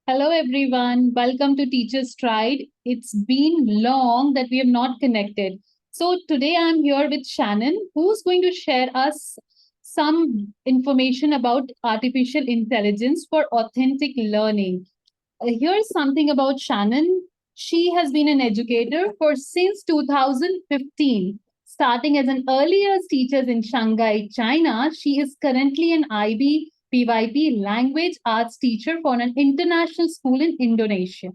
Hello, everyone. Welcome to Teacher's Stride. It's been long that we have not connected. So, today I'm here with Shannon, who's going to share us some information about artificial intelligence for authentic learning. Here's something about Shannon. She has been an educator for since 2015. Starting as an early years teacher in Shanghai, China, she is currently an IB PYP language arts teacher for an international school in Indonesia.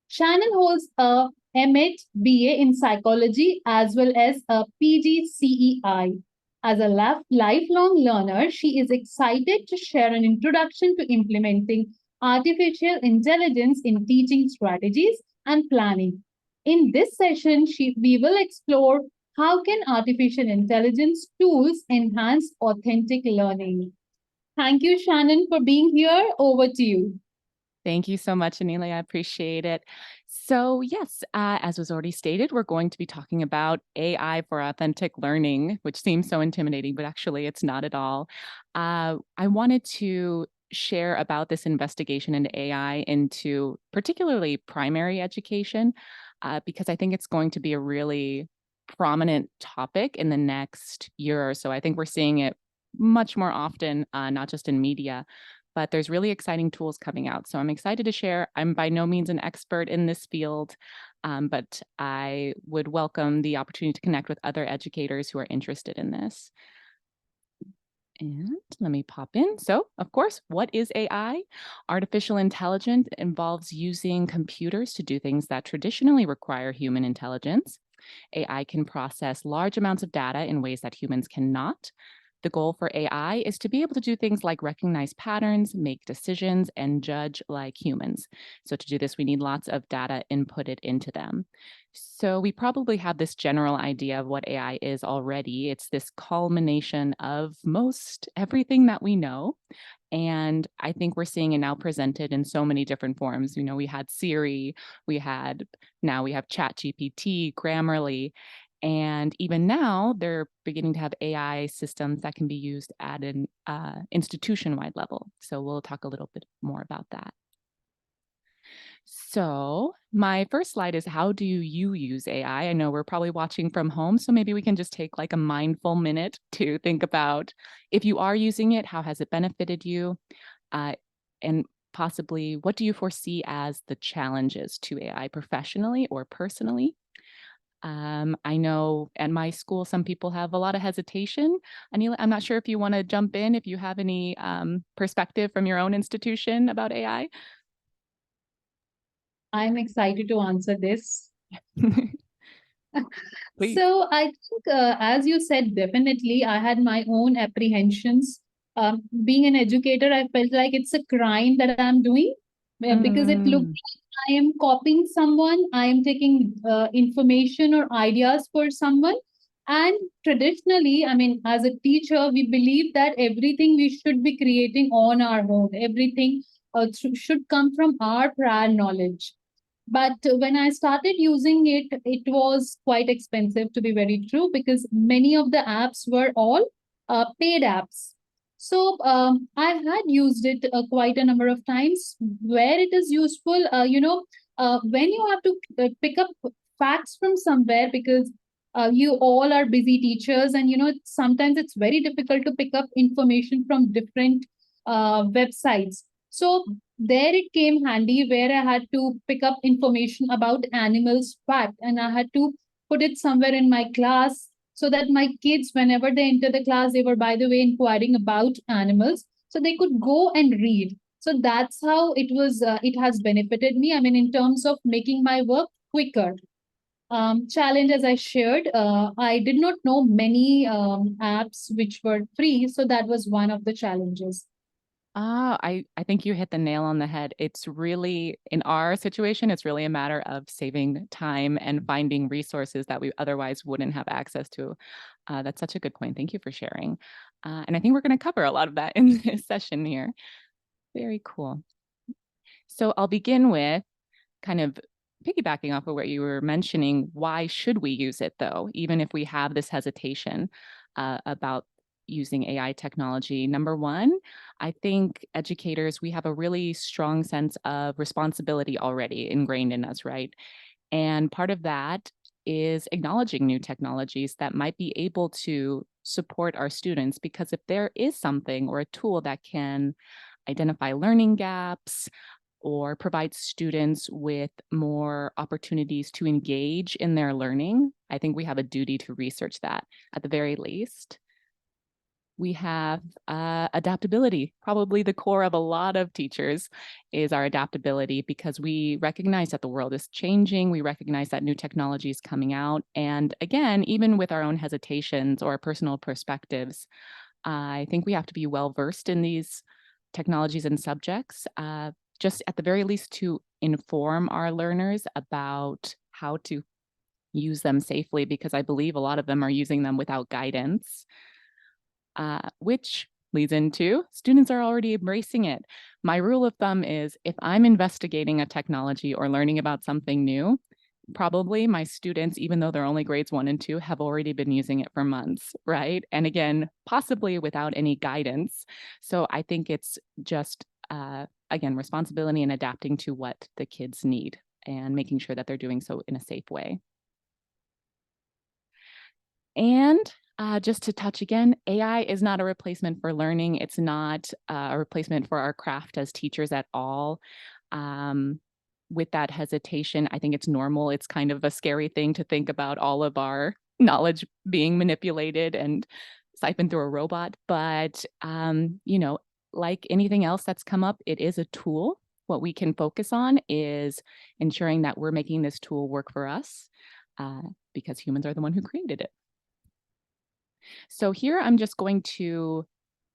Shannon holds a MH BA in psychology as well as a PGCEI. As a lifelong learner, she is excited to share an introduction to implementing artificial intelligence in teaching strategies and planning. In this session, we will explore how can artificial intelligence tools enhance authentic learning. Thank you, Shannon, for being here. Over to you. Thank you so much, Anila. I appreciate it. So yes, as was already stated, we're going to be talking about AI for authentic learning, which seems so intimidating, but actually it's not at all. I wanted to share about this investigation into AI into particularly primary education, because I think it's going to be a really prominent topic in the next year or so. I think we're seeing it much more often, not just in media, but there's really exciting tools coming out. So I'm excited to share. I'm by no means an expert in this field, but I would welcome the opportunity to connect with other educators who are interested in this. And let me pop in. So, of course, what is AI? Artificial intelligence involves using computers to do things that traditionally require human intelligence. AI can process large amounts of data in ways that humans cannot. The goal for AI is to be able to do things like recognize patterns, make decisions, and judge like humans. So to do this, we need lots of data inputted into them. So we probably have this general idea of what AI is already. It's this culmination of most everything that we know. And I think we're seeing it now presented in so many different forms. You know, we had Siri, now we have ChatGPT, Grammarly, and even now they're beginning to have AI systems that can be used at an institution-wide level. So we'll talk a little bit more about that. So my first slide is, how do you use AI? I know we're probably watching from home, so maybe we can just take like a mindful minute to think about, if you are using it, how has it benefited you? And possibly, what do you foresee as the challenges to AI professionally or personally? I know at my school, some people have a lot of hesitation. Anila, I'm not sure if you want to jump in, if you have any perspective from your own institution about AI. I'm excited to answer this. Please. So I think, as you said, definitely I had my own apprehensions. Being an educator, I felt like it's a crime that I'm doing because it looked Mm. like I am copying someone, I am taking information or ideas for someone. And traditionally, I mean, as a teacher, we believe that everything we should be creating on our own, everything should come from our prior knowledge. But when I started using it, it was quite expensive, to be very true, because many of the apps were all paid apps. So I had used it quite a number of times. Where it is useful, when you have to pick up facts from somewhere, because you all are busy teachers, and sometimes it's very difficult to pick up information from different websites. So there it came handy, where I had to pick up information about animals fact, and I had to put it somewhere in my class, so that my kids, whenever they enter the class, they were, by the way, inquiring about animals, so they could go and read. So that's how it was. It has benefited me. I mean, in terms of making my work quicker. Challenge, as I shared, I did not know many apps which were free, so that was one of the challenges. I think you hit the nail on the head. It's really, in our situation, it's really a matter of saving time and finding resources that we otherwise wouldn't have access to. That's such a good point. Thank you for sharing. And I think we're going to cover a lot of that in this session here. Very cool. So I'll begin with kind of piggybacking off of what you were mentioning. Why should we use it, though, even if we have this hesitation about using AI technology. Number one, I think educators, we have a really strong sense of responsibility already ingrained in us, right? And part of that is acknowledging new technologies that might be able to support our students, because if there is something or a tool that can identify learning gaps or provide students with more opportunities to engage in their learning, I think we have a duty to research that at the very least. We have adaptability. Probably the core of a lot of teachers is our adaptability, because we recognize that the world is changing. We recognize that new technology is coming out. And again, even with our own hesitations or personal perspectives, I think we have to be well versed in these technologies and subjects, just at the very least to inform our learners about how to use them safely, because I believe a lot of them are using them without guidance. Which leads into students are already embracing it. My rule of thumb is if I'm investigating a technology or learning about something new, probably my students, even though they're only grades 1 and 2, have already been using it for months, right? And again, possibly without any guidance. So I think it's just, again, responsibility and adapting to what the kids need and making sure that they're doing so in a safe way. And just to touch again, AI is not a replacement for learning. It's not a replacement for our craft as teachers at all. With that hesitation, I think it's normal. It's kind of a scary thing to think about all of our knowledge being manipulated and siphoned through a robot. But, you know, like anything else that's come up, it is a tool. What we can focus on is ensuring that we're making this tool work for us, because humans are the one who created it. So here I'm just going to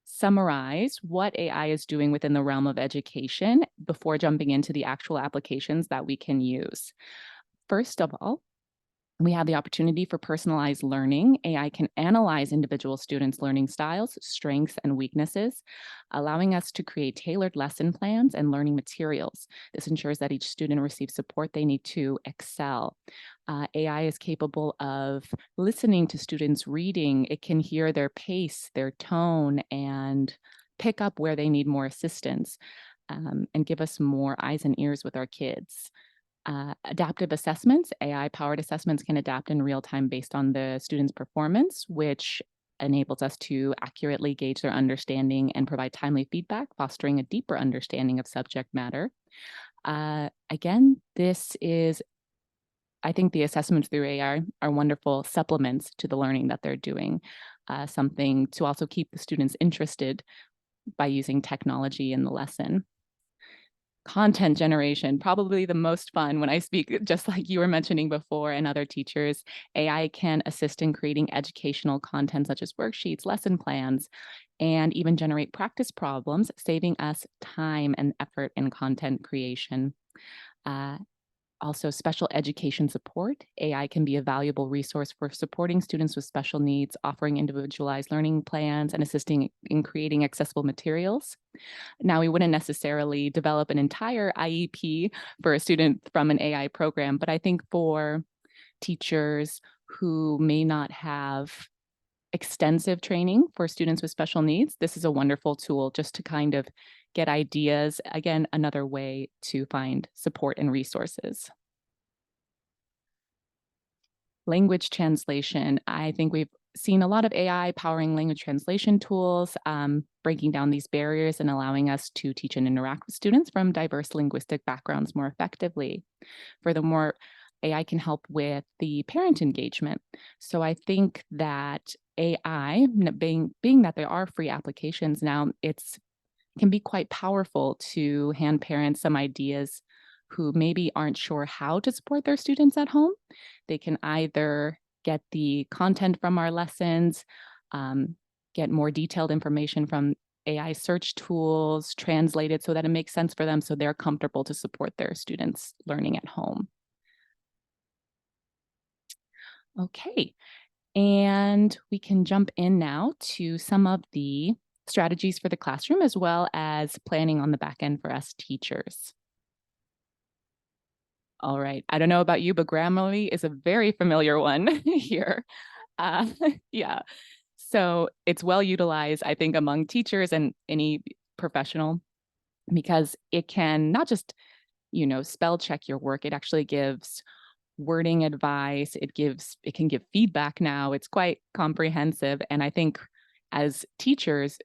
summarize what AI is doing within the realm of education before jumping into the actual applications that we can use. First of all, we have the opportunity for personalized learning. AI can analyze individual students' learning styles, strengths, and weaknesses, allowing us to create tailored lesson plans and learning materials. This ensures that each student receives support they need to excel. AI is capable of listening to students' reading. It can hear their pace, their tone, and pick up where they need more assistance, and give us more eyes and ears with our kids. Adaptive assessments, AI-powered assessments can adapt in real time based on the student's performance, which enables us to accurately gauge their understanding and provide timely feedback, fostering a deeper understanding of subject matter. Again, I think the assessments through AI are wonderful supplements to the learning that they're doing, something to also keep the students interested by using technology in the lesson. Content generation, probably the most fun when I speak, just like you were mentioning before, and other teachers. AI can assist in creating educational content such as worksheets, lesson plans, and even generate practice problems, saving us time and effort in content creation. Also, special education support. AI can be a valuable resource for supporting students with special needs, offering individualized learning plans, and assisting in creating accessible materials. Now, we wouldn't necessarily develop an entire IEP for a student from an AI program, but I think for teachers who may not have extensive training for students with special needs, this is a wonderful tool just to kind of get ideas. Again, another way to find support and resources. Language translation. I think we've seen a lot of AI powering language translation tools, breaking down these barriers and allowing us to teach and interact with students from diverse linguistic backgrounds more effectively. Furthermore, AI can help with the parent engagement. So I think that AI, being that there are free applications now, can be quite powerful to hand parents some ideas who maybe aren't sure how to support their students at home. They can either get the content from our lessons, get more detailed information from AI search tools, translate it so that it makes sense for them so they're comfortable to support their students' learning at home. Okay, and we can jump in now to some of the strategies for the classroom as well as planning on the back end for us teachers. All right, I don't know about you, but Grammarly is a very familiar one here. Uh, yeah. So it's well utilized, I think, among teachers and any professional, because it can not just, spell check your work, it actually gives wording advice, it can give feedback now. It's quite comprehensive. And I think as teachers,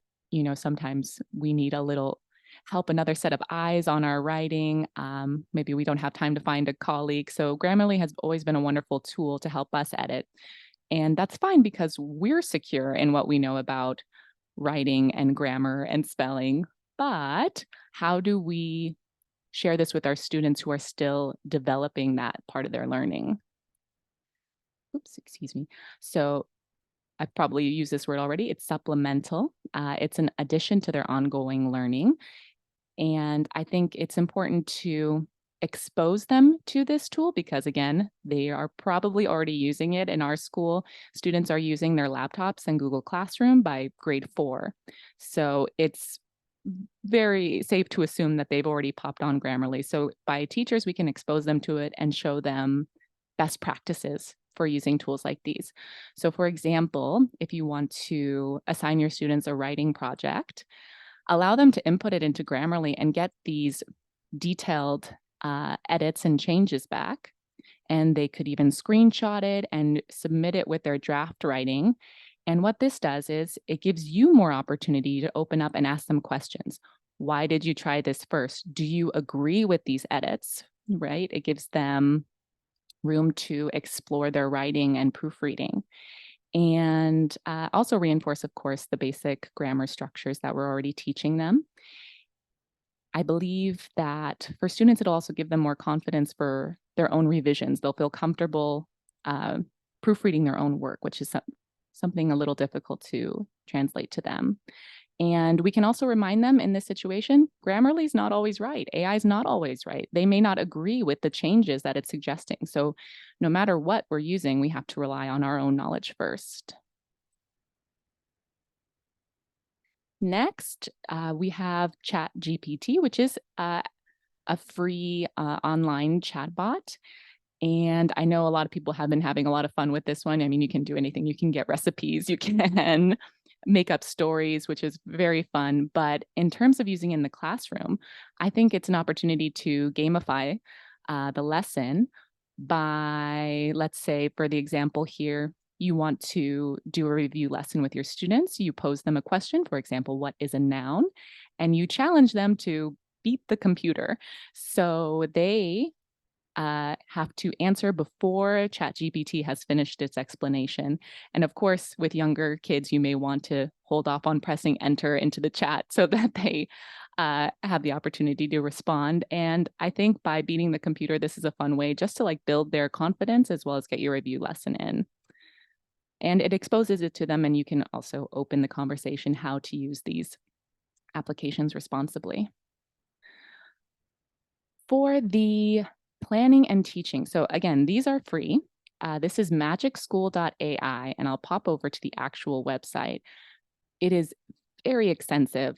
sometimes we need a little help, another set of eyes on our writing. Maybe we don't have time to find a colleague. So Grammarly has always been a wonderful tool to help us edit. And that's fine because we're secure in what we know about writing and grammar and spelling. But how do we share this with our students who are still developing that part of their learning? Oops, excuse me. So I've probably used this word already. It's supplemental. It's an addition to their ongoing learning. And I think it's important to expose them to this tool because, again, they are probably already using it. In our school, students are using their laptops and Google Classroom by grade 4. So it's very safe to assume that they've already popped on Grammarly. So by teachers, we can expose them to it and show them best practices for using tools like these. So for example, if you want to assign your students a writing project, allow them to input it into Grammarly and get these detailed edits and changes back. And they could even screenshot it and submit it with their draft writing. And what this does is it gives you more opportunity to open up and ask them questions. Why did you try this first? Do you agree with these edits? Right? It gives them room to explore their writing and proofreading. And also reinforce, of course, the basic grammar structures that we're already teaching them. I believe that for students, it'll also give them more confidence for their own revisions. They'll feel comfortable proofreading their own work, which is something a little difficult to translate to them. And we can also remind them in this situation, Grammarly is not always right. AI is not always right. They may not agree with the changes that it's suggesting. So no matter what we're using, we have to rely on our own knowledge first. Next, we have ChatGPT, which is a free online chatbot. And I know a lot of people have been having a lot of fun with this one. I mean, you can do anything. You can get recipes, you can make up stories, which is very fun. But in terms of using in the classroom, I think it's an opportunity to gamify the lesson by, let's say, for the example here, you want to do a review lesson with your students. You pose them a question, for example, what is a noun? And you challenge them to beat the computer. So they have to answer before ChatGPT has finished its explanation. And of course, with younger kids, you may want to hold off on pressing enter into the chat so that they have the opportunity to respond. And I think by beating the computer, this is a fun way just to build their confidence as well as get your review lesson in. And it exposes it to them, and you can also open the conversation how to use these applications responsibly. For the planning and teaching, so again, these are free. This is magicschool.ai, and I'll pop over to the actual website. It is very extensive.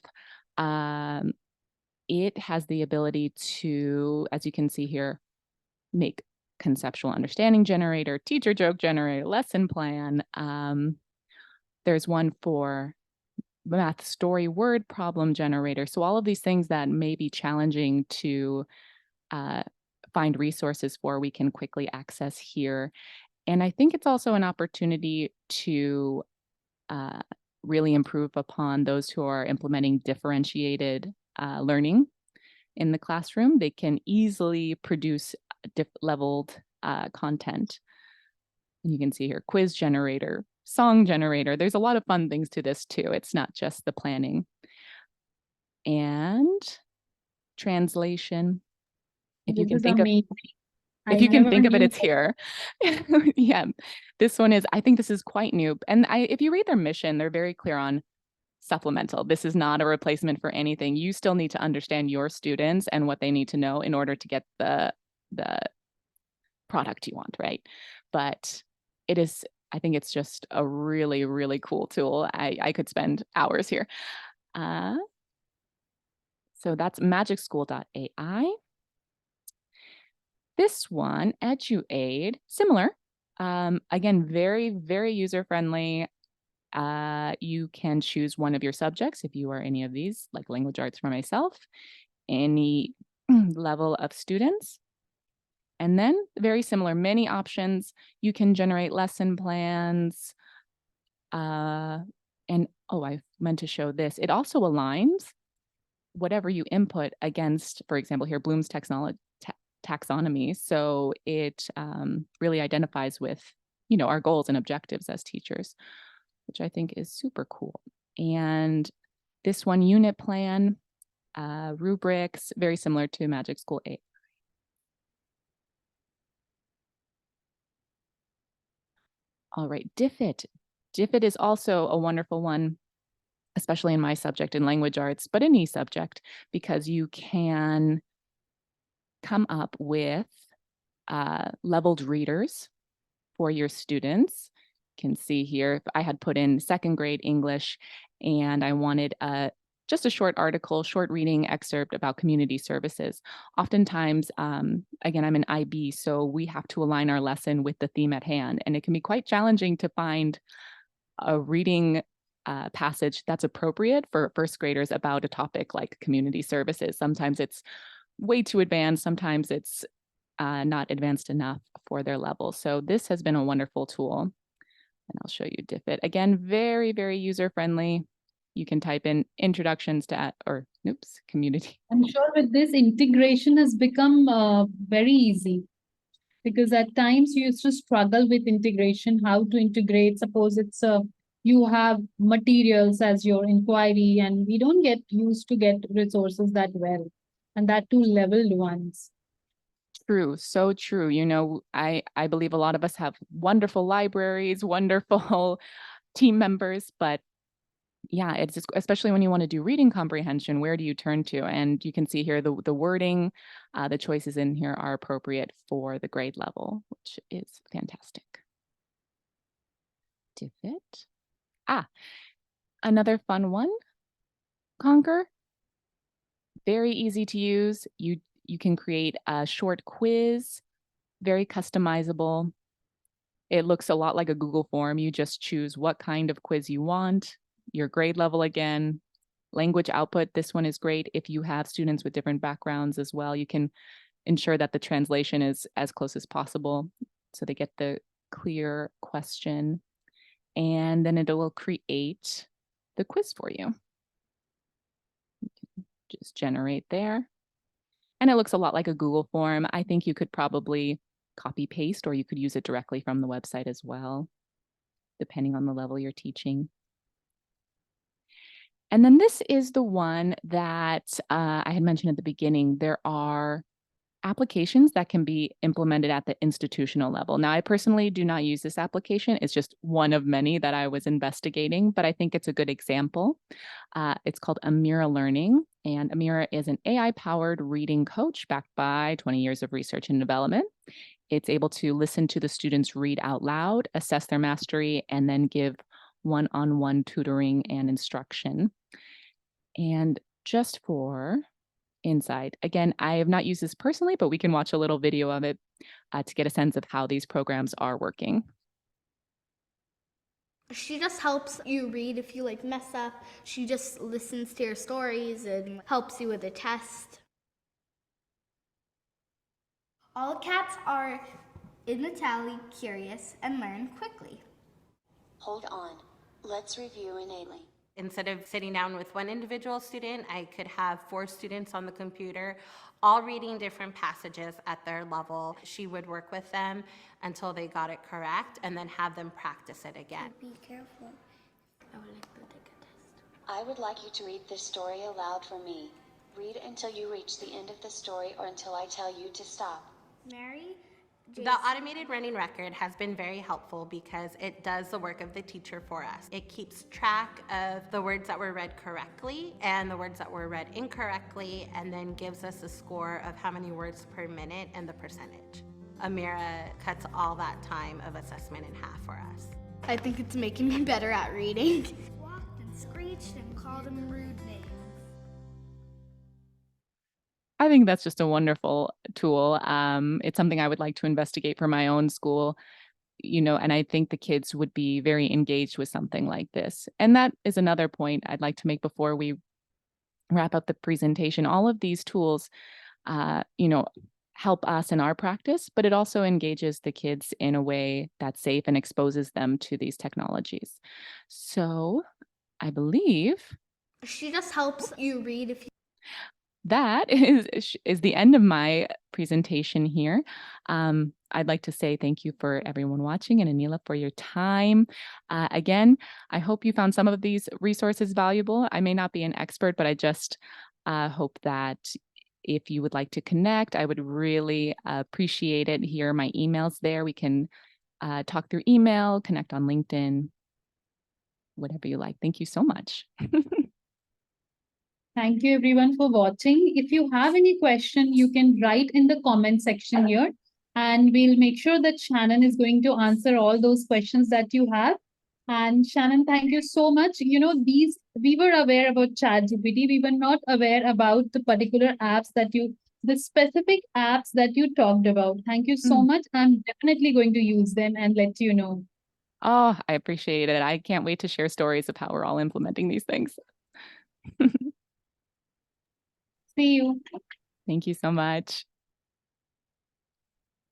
It has the ability to, as you can see here, make conceptual understanding generator, teacher joke generator, lesson plan. There's one for math story word problem generator. So all of these things that may be challenging to find resources for, we can quickly access here. And I think it's also an opportunity to really improve upon those who are implementing differentiated learning in the classroom. They can easily produce leveled content. And you can see here, quiz generator, song generator. There's a lot of fun things to this too. It's not just the planning. And translation. If you can think of it, it's here. Yeah, this one is, I think this is quite new. And if you read their mission, they're very clear on supplemental. This is not a replacement for anything. You still need to understand your students and what they need to know in order to get the product you want, right? But it is, I think it's just a really, really cool tool. I could spend hours here. So that's magicschool.ai. This one, EduAid, similar. Again, very, very user-friendly. You can choose one of your subjects if you are any of these, like language arts for myself, any level of students. And then very similar, many options. You can generate lesson plans. And oh, I meant to show this. It also aligns whatever you input against, for example, here, Bloom's taxonomy. So it really identifies with, our goals and objectives as teachers, which I think is super cool. And this one, unit plan, rubrics, very similar to Magic School 8. All right, Diffit. Diffit is also a wonderful one, especially in my subject in language arts, but any subject, because you can come up with leveled readers for your students. You can see here, I had put in second grade English, and I wanted just a short article, short reading excerpt about community services. Oftentimes, again, I'm an IB, so we have to align our lesson with the theme at hand, and it can be quite challenging to find a reading passage that's appropriate for first graders about a topic like community services. Sometimes it's way too advanced, sometimes it's not advanced enough for their level. So this has been a wonderful tool, and I'll show you Diffit. Again, very, very user-friendly. You can type in introductions to, community. I'm sure with this, integration has become very easy, because at times you used to struggle with integration, how to integrate. Suppose it's you have materials as your inquiry, and we don't get used to get resources that well, and that too leveled ones. True, so true. I believe a lot of us have wonderful libraries, wonderful team members, but yeah, it's just, especially when you want to do reading comprehension, where do you turn to? And you can see here the wording, the choices in here are appropriate for the grade level, which is fantastic. Diffit. Another fun one, Conquer. Very easy to use. You can create a short quiz, very customizable. It looks a lot like a Google form. You just choose what kind of quiz you want, your grade level again, language output. This one is great if you have students with different backgrounds as well. You can ensure that the translation is as close as possible so they get the clear question. And then it will create the quiz for you. Just generate there. And it looks a lot like a Google form. I think you could probably copy paste, or you could use it directly from the website as well, depending on the level you're teaching. And then this is the one that I had mentioned at the beginning. There are applications that can be implemented at the institutional level. Now, I personally do not use this application. It's just one of many that I was investigating, but I think it's a good example. It's called Amira Learning, and Amira is an AI-powered reading coach backed by 20 years of research and development. It's able to listen to the students read out loud, assess their mastery, and then give one-on-one tutoring and instruction. And just for insight, again, I have not used this personally, but we can watch a little video of it to get a sense of how these programs are working. She just helps you read if you mess up. She just listens to your stories and helps you with a test. All cats are in the tally, curious, and learn quickly. Hold on. Let's review innately. Instead of sitting down with one individual student, I could have 4 students on the computer, all reading different passages at their level. She would work with them until they got it correct, and then have them practice it again. Be careful. I would like to take a test. I would like you to read this story aloud for me. Read until you reach the end of the story or until I tell you to stop. Mary? The automated running record has been very helpful because it does the work of the teacher for us. It keeps track of the words that were read correctly and the words that were read incorrectly, and then gives us a score of how many words per minute and the percentage. Amira cuts all that time of assessment in half for us. I think it's making me better at reading. Walked and screeched and called him rude names. I think that's just a wonderful tool. It's something I would like to investigate for my own school. and I think the kids would be very engaged with something like this. And that is another point I'd like to make before we wrap up the presentation. All of these tools, help us in our practice, but it also engages the kids in a way that's safe and exposes them to these technologies. So I believe She just helps you read if you that is the end of my presentation here. I'd like to say thank you for everyone watching, and Anila for your time. Again, I hope you found some of these resources valuable. I may not be an expert, but I just hope that if you would like to connect, I would really appreciate it. Here are my emails there. We can talk through email, connect on LinkedIn, whatever you like. Thank you so much. Thank you everyone for watching. If you have any question, you can write in the comment section here, and we'll make sure that Shannon is going to answer all those questions that you have. And Shannon, thank you so much. We were aware about ChatGPT. We were not aware about the particular apps the specific apps that you talked about. Thank you so much. I'm definitely going to use them and let you know. Oh, I appreciate it. I can't wait to share stories of how we're all implementing these things. See you. Thank you so much.